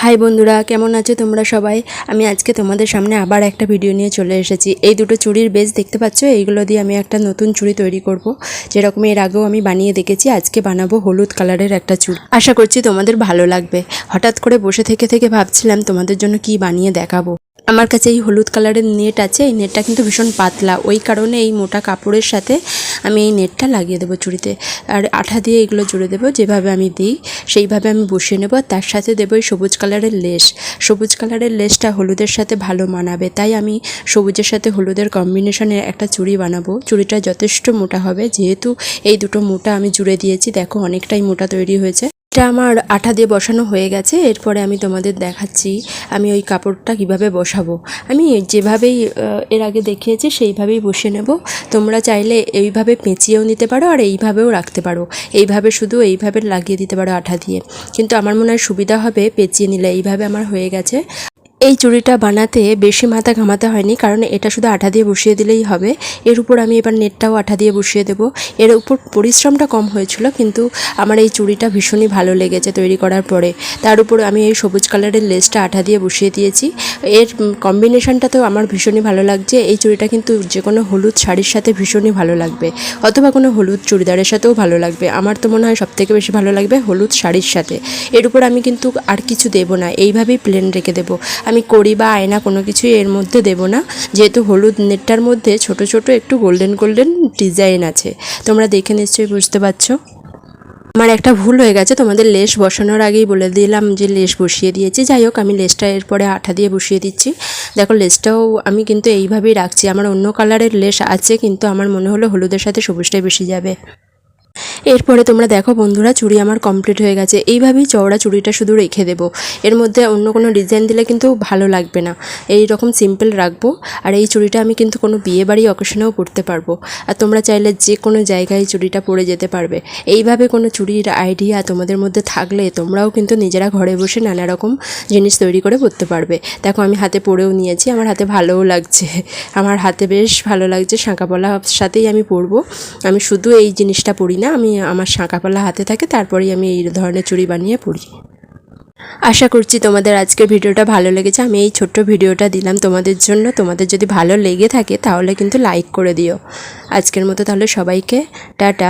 High বন্ধুরা, কেমন আছো তোমরা সবাই? আমি আজকে তোমাদের সামনে আবার একটা ভিডিও নিয়ে চলে এসেছি। এই দুটো চুড়ির বেস দেখতে পাচ্ছ, এইগুলো দিয়ে আমি একটা নতুন চুড়ি তৈরি করব। যেরকম এর আগেও আমি বানিয়ে দেখেছি, আজকে বানাবো হলুদ কালারের একটা চুড়ি। আশা করছি তোমাদের ভালো লাগবে। হঠাৎ করে বসে থেকে ভাবছিলাম তোমাদের জন্য কি বানিয়ে দেখাবো। আমার কাছে এই হলুদ কালারের নেট আছে। এই নেটটা কিন্তু ভীষণ পাতলা, ওই কারণে এই মোটা কাপড়ের সাথে আমি এই নেটটা লাগিয়ে দেবো চুড়িতে। আর আঠা দিয়ে এগুলো জুড়ে দেবো, যেভাবে আমি দিই সেইভাবে আমি বসিয়ে নেব। তার সাথে দেবো এই সবুজ কালারের লেস। সবুজ কালারের লেসটা হলুদের সাথে ভালো মানাবে, তাই আমি সবুজের সাথে হলুদের কম্বিনেশনের একটা চুড়ি বানাবো। চুড়িটা যথেষ্ট মোটা হবে, যেহেতু এই দুটো মোটা আমি জুড়ে দিয়েছি। দেখো অনেকটাই মোটা তৈরি হয়েছে। এটা আমার আঠা দিয়ে বসানো হয়ে গেছে। এরপরে আমি তোমাদের দেখাচ্ছি আমি ওই কাপড়টা কিভাবে বসাবো। আমি যেভাবেই এর আগে দেখিয়েছি সেইভাবেই বসিয়ে নেব। তোমরা চাইলে এইভাবে পেঁচিয়েও নিতে পারো আর এইভাবেও রাখতে পারো। এইভাবে শুধু এইভাবে লাগিয়ে দিতে পারো আঠা দিয়ে, কিন্তু আমার মনে হয় সুবিধা হবে পেঁচিয়ে নিলে। এইভাবে আমার হয়ে গেছে। এই চুড়িটা বানাতে বেশি মাথা ঘামাতে হয়নি, কারণ এটা শুধু আঠা দিয়ে বসিয়ে দিলেই হবে। এর উপর আমি এবার নেটটাও আঠা দিয়ে বসিয়ে দেব। এর উপর পরিশ্রমটা কম হয়েছিল, কিন্তু আমার এই চুড়িটা ভীষণই ভালো লেগেছে তৈরি করার পরে। তার উপর আমি এই সবুজ কালারের লেসটা আঠা দিয়ে বসিয়ে দিয়েছি। এর কম্বিনেশনটা তো আমার ভীষণই ভালো লাগছে। এই চুড়িটা কিন্তু যে কোনো হলুদ শাড়ির সাথে ভীষণই ভালো লাগবে, অথবা কোনো হলুদ চুড়িদারের সাথেও ভালো লাগবে। আমার তো মনে হয় সবথেকে বেশি ভালো লাগবে হলুদ শাড়ির সাথে। এর উপর আমি কিন্তু আর কিছু দেবো না, এইভাবেই প্লেন রেখে দেবো। আমি কড়ি বা আয়না কোনো কিছুই এর মধ্যে দেব না, যেহেতু হলুদ নেটটার মধ্যে ছোট ছোট একটু গোল্ডেন গোল্ডেন ডিজাইন আছে। তোমরা দেখে নিশ্চয়ই বুঝতে পারছো। আমার একটা ভুল হয়ে গেছে, তোমাদের লেস বসানোর আগেই বলে দিলাম যে লেস বসিয়ে দিয়েছি। যাই হোক, আমি লেসটা এরপরে আঠা দিয়ে বসিয়ে দিচ্ছি। দেখো লেসটাও আমি কিন্তু এইভাবেই রাখছি। আমার অন্য কালারের লেস আছে, কিন্তু আমার মনে হলো হলুদের সাথে সবুজটাই বেশি যাবে। এরপরে তোমরা দেখো বন্ধুরা, চুড়ি আমার কমপ্লিট হয়ে গেছে। এইভাবেই চওড়া চুড়িটা শুধু রেখে দেবো। এর মধ্যে অন্য কোনো ডিজাইন দিলে কিন্তু ভালো লাগবে না, এই রকম সিম্পল রাখবো। আর এই চুড়িটা আমি কিন্তু কোনো বিয়ে বাড়ি অকেশনেও পরতে পারবো। আর তোমরা চাইলে যে কোনো জায়গায় চুড়িটা পরে যেতে পারবে। এইভাবে কোনো চুড়ির আইডিয়া তোমাদের মধ্যে থাকলে তোমরাও কিন্তু নিজেরা ঘরে বসে নানা রকম জিনিস তৈরি করে পরতে পারবে। দেখো আমি হাতে পরেও নিয়েছি, আমার হাতে ভালোও লাগছে। আমার হাতে বেশ ভালো লাগছে। শাঁকাপলার সাথেই আমি পরবো। আমি শুধু এই জিনিসটা পরি না, আমি আমার শাঁকাপালা হাতে থাকে, তারপরেই আমি এই ধরনের চুড়ি বানিয়ে পরি। আশা করছি তোমাদের আজকের ভিডিওটা ভালো লেগেছে। আমি এই ছোট্ট ভিডিওটা দিলাম তোমাদের জন্য। তোমাদের যদি ভালো লেগে থাকে তাহলে কিন্তু লাইক করে দিও। আজকের মতো তাহলে সবাইকে টাটা।